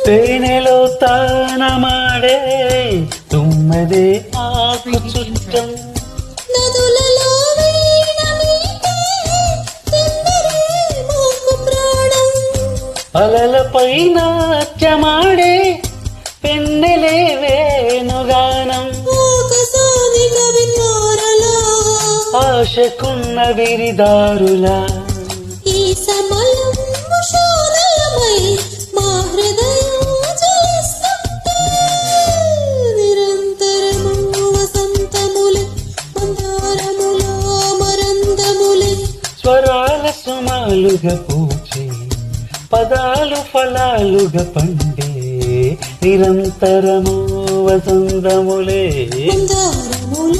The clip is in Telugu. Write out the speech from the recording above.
తేనెలో తానమాడే తుమ్మదే ఆకు చుట్టం నదులలో వీణ మీటే చిందరే మోకు ప్రాణం అలలపై నాట్యమాడే పెన్నెలే వేణుగానం ఆకాశాని కవితారలా ఆశకున్న విరిదారులా ఈ సమయం ఉషోదయమై మా హృదయం జ్వలిస్తుంటే నిరంతరము వసంతములే మందారముల మరందములే స్వరాల సుమాలుగా పూచే పదాలు ఫలాలుగా పండే నిరంతరము వసంతములే మందారముల